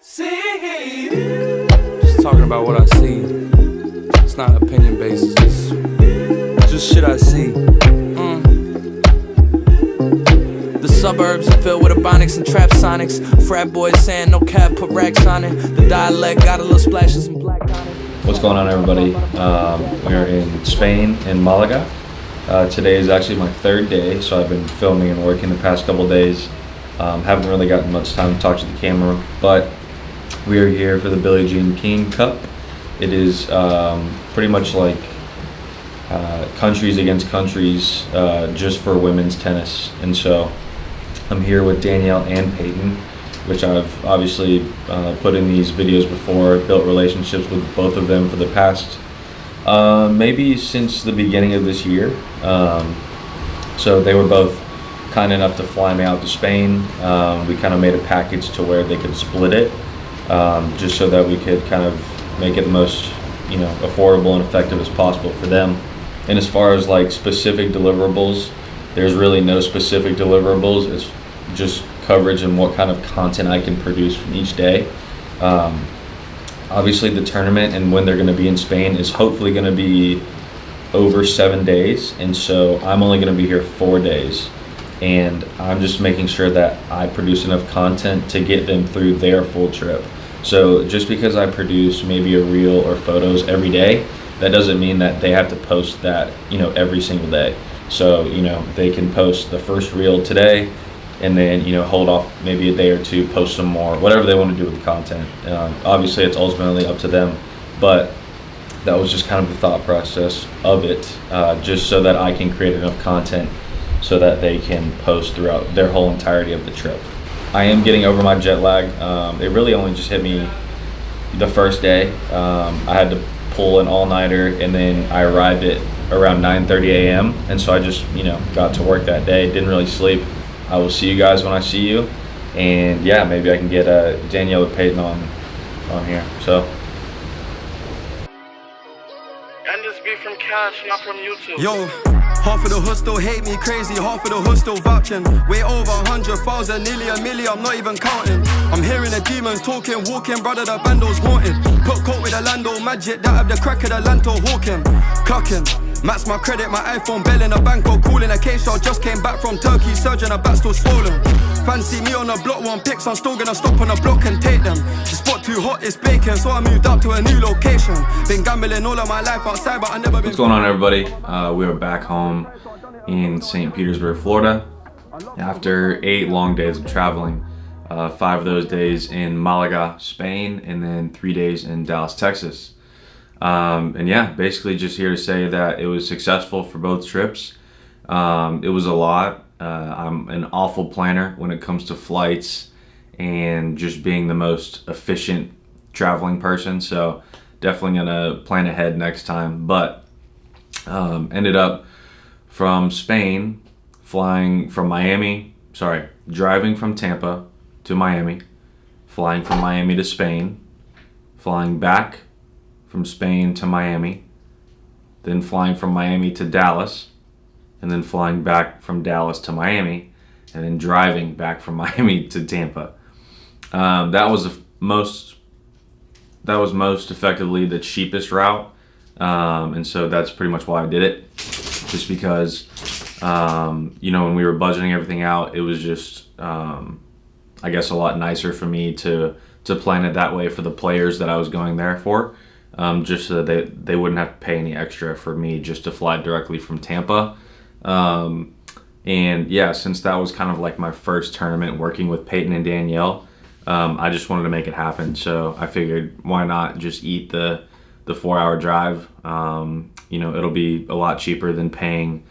See, just talking about what I see. It's not opinion based, it's just shit I see. The suburbs are filled with ebonics and trap sonics. Frat boys saying no cap, put racks on it. The dialect got a little splash of some black on it. What's going on, everybody? We're in Spain, in Malaga. Today is actually my third day, so I've been filming and working the past couple days. Haven't really gotten much time to talk to the camera, but we are here for the Billie Jean King Cup. It is pretty much like countries against countries, just for women's tennis. And so I'm here with Danielle and Peyton, which I've obviously put in these videos before, built relationships with both of them for the past maybe since the beginning of this year. So they were both kind enough to fly me out to Spain. We kind of made a package to where they could split it, just so that we could kind of make it the most, affordable and effective as possible for them. And as far as like specific deliverables, there's really no specific deliverables. It's just coverage and what kind of content I can produce from each day. Obviously the tournament and when they're going to be in Spain is hopefully going to be over 7 days, and so I'm only going to be here 4 days, and I'm just making sure that I produce enough content to get them through their full trip. So just because I produce maybe a reel or photos every day, that doesn't mean that they have to post that every single day. So they can post the first reel today, and then hold off maybe a day or two, post some more, whatever they want to do with the content. Obviously it's ultimately up to them, but that was just kind of the thought process of it, just so that I can create enough content so that they can post throughout their whole entirety of the trip. I am getting over my jet lag. It really only just hit me the first day. I had to pull an all-nighter, and then I arrived at around 9:30 a.m. and so I just got to work that day, didn't really sleep. I will see you guys when I see you, and yeah, maybe I can get Danielle or Peyton on here. So. And this be from Cash, not from YouTube. Yo, half of the hood still hate me crazy, half of the hood still vouching. Way over 100,000, nearly a million, I'm not even counting. I'm hearing the demons talking, walking, brother, the bando's haunted. Put coat with a Lando magic, that have the crack of the Lanto hawking. Clocking, max my credit, my iPhone bell in a bank or calling a case. I just came back from Turkey, surgeon, a back still swollen. Fancy me on a block, one pics, I'm still gonna stop on a block and take them. The spot too hot, it's baking, so I moved up to a new location. Been gambling all of my life outside, but I never been. What's going on, everybody? We are back home in St. Petersburg, Florida, after 8 long days of traveling. 5 of those days in Malaga, Spain, and then 3 days in Dallas, Texas. And yeah, basically just here to say that it was successful for both trips. It was a lot. I'm an awful planner when it comes to flights and just being the most efficient traveling person, so definitely gonna plan ahead next time. But ended up from Spain, driving from Tampa to Miami, flying from Miami to Spain, flying back from Spain to Miami, then flying from Miami to Dallas, and then flying back from Dallas to Miami, and then driving back from Miami to Tampa. That was most effectively the cheapest route, and so that's pretty much why I did it. Just because, when we were budgeting everything out, it was just, I guess, a lot nicer for me to plan it that way for the players that I was going there for, just so that they wouldn't have to pay any extra for me just to fly directly from Tampa. And yeah, since that was kind of like my first tournament working with Peyton and Danielle, I just wanted to make it happen. So I figured, why not just eat the 4-hour drive? It'll be a lot cheaper than paying,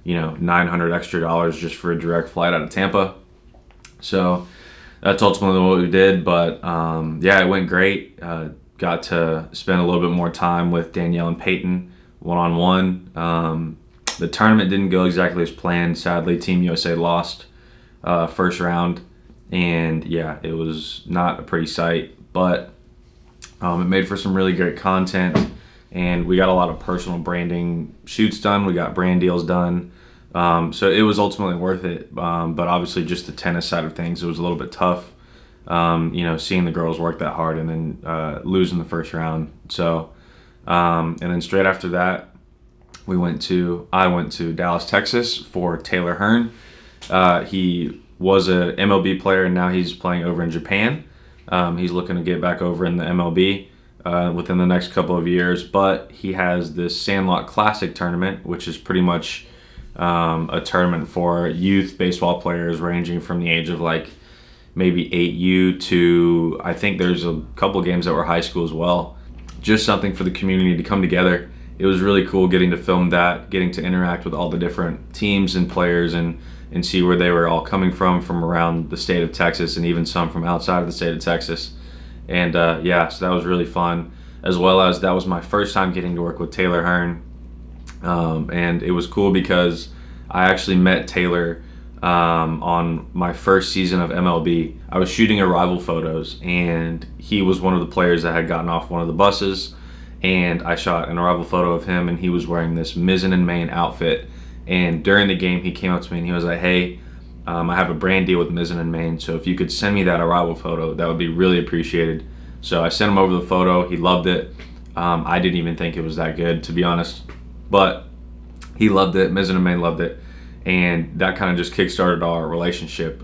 $900 extra just for a direct flight out of Tampa. So that's ultimately what we did. But yeah, it went great. Got to spend a little bit more time with Danielle and Peyton one-on-one. The tournament didn't go exactly as planned. Sadly, Team USA lost first round, and yeah, it was not a pretty sight, but it made for some really great content, and we got a lot of personal branding shoots done. We got brand deals done, so it was ultimately worth it, but obviously just the tennis side of things, it was a little bit tough. seeing the girls work that hard and then losing the first round. So, and then straight after that, I went to Dallas, Texas for Taylor Hearn. He was a MLB player, and now he's playing over in Japan. He's looking to get back over in the MLB within the next couple of years, but he has this Sandlot Classic tournament, which is pretty much a tournament for youth baseball players ranging from the age of like maybe 8U to, I think there's a couple games that were high school as well. Just something for the community to come together. It was really cool getting to film that, getting to interact with all the different teams and players and see where they were all coming from around the state of Texas and even some from outside of the state of Texas. And so that was really fun, as well as that was my first time getting to work with Taylor Hearn. And it was cool because I actually met Taylor on my first season of MLB. I was shooting arrival photos, and he was one of the players that had gotten off one of the buses, and I shot an arrival photo of him, and he was wearing this Mizzen and Main outfit. And during the game, he came up to me and he was like, "Hey, I have a brand deal with Mizzen and Main, so if you could send me that arrival photo, that would be really appreciated." So I sent him over the photo. He loved it. I didn't even think it was that good, to be honest, but he loved it. Mizzen and Main loved it, and that kind of just kickstarted our relationship.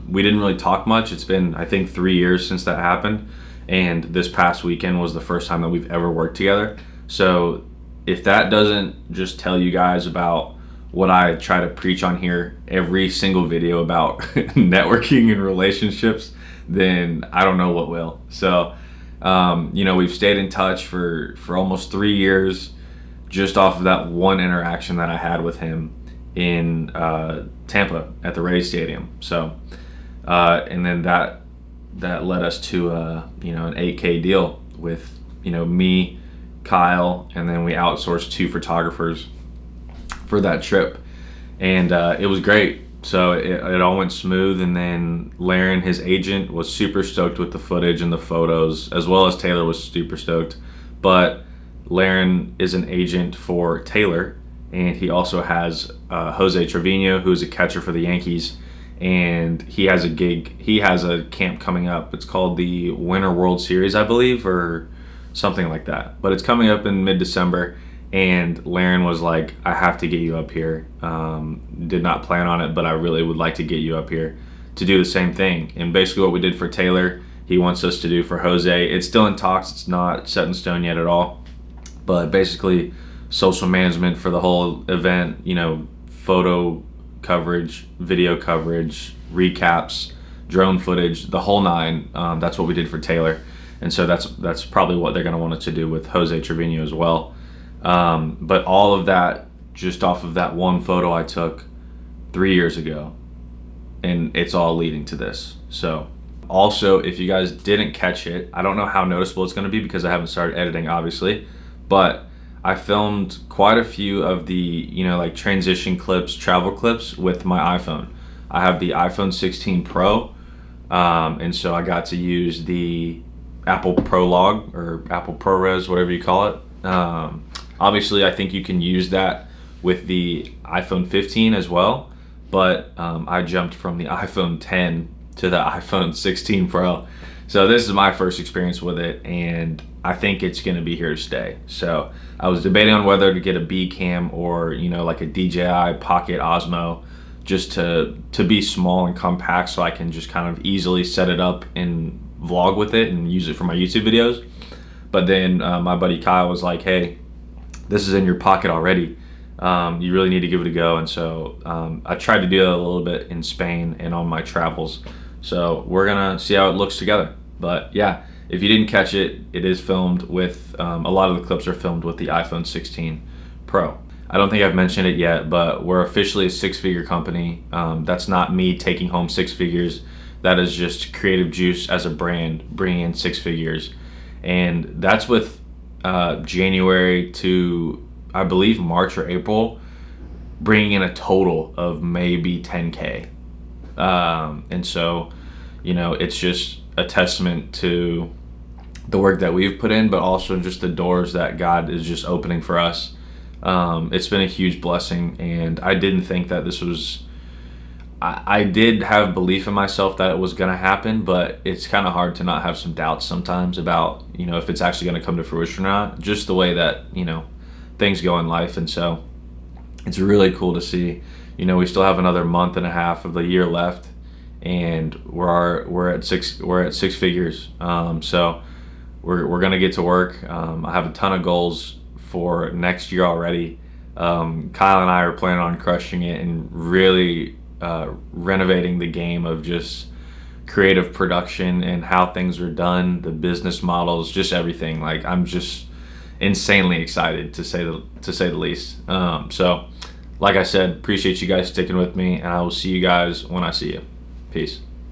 We didn't really talk much. It's been, I think, 3 years since that happened, and this past weekend was the first time that we've ever worked together. So if that doesn't just tell you guys about what I try to preach on here every single video about networking and relationships, then I don't know what will. So, we've stayed in touch for almost 3 years just off of that one interaction that I had with him in Tampa at the Rays Stadium. So, and then that led us to an 8K deal with me, Kyle, and then we outsourced 2 photographers for that trip, and it was great. So it all went smooth, and then Laren, his agent, was super stoked with the footage and the photos, as well as Taylor was super stoked. But Laren is an agent for Taylor, and he also has Jose Trevino, who's a catcher for the Yankees, and he has a camp coming up. It's called the Winter World Series, I believe, or something like that, but it's coming up in mid-December. And Laren was like, "I have to get you up here." Did not plan on it, but I really would like to get you up here to do the same thing. And basically what we did for Taylor, he wants us to do for Jose. It's still in talks. It's not set in stone yet at all. But basically social management for the whole event, photo coverage, video coverage, recaps, drone footage, the whole nine. That's what we did for Taylor. And so that's probably what they're going to want us to do with Jose Trevino as well. But all of that just off of that one photo I took 3 years ago, and it's all leading to this. So also, if you guys didn't catch it, I don't know how noticeable it's going to be because I haven't started editing, obviously, but I filmed quite a few of the transition clips, travel clips with my iPhone. I have the iPhone 16 Pro, and so I got to use the Apple Prolog or Apple ProRes, whatever you call it. Obviously, I think you can use that with the iPhone 15 as well, but I jumped from the iPhone 10 to the iPhone 16 Pro. So this is my first experience with it, and I think it's going to be here to stay. So I was debating on whether to get a B cam or like a DJI Pocket Osmo, just to be small and compact so I can just kind of easily set it up and vlog with it and use it for my YouTube videos. But then my buddy Kyle was like, "Hey, this is in your pocket already. You really need to give it a go." And so I tried to do that a little bit in Spain and on my travels. So we're gonna see how it looks together. But yeah, if you didn't catch it, it is filmed with, a lot of the clips are filmed with the iPhone 16 Pro. I don't think I've mentioned it yet, but we're officially a 6-figure company. That's not me taking home 6 figures. That is just Creative Juice as a brand bringing in 6 figures. And that's with January to, I believe, March or April, bringing in a total of maybe 10K. And so, it's just a testament to the work that we've put in, but also just the doors that God is just opening for us. It's been a huge blessing, and I didn't think that this was, I did have belief in myself that it was going to happen, but it's kind of hard to not have some doubts sometimes about, if it's actually going to come to fruition or not, just the way that, things go in life. And so it's really cool to see, we still have another month and a half of the year left, and we're at six figures. So we're going to get to work. I have a ton of goals for next year already. Kyle and I are planning on crushing it and really renovating the game of just creative production and how things are done, the business models, just everything. Like, I'm just insanely excited to say the least. So like I said, appreciate you guys sticking with me, and I will see you guys when I see you. Peace.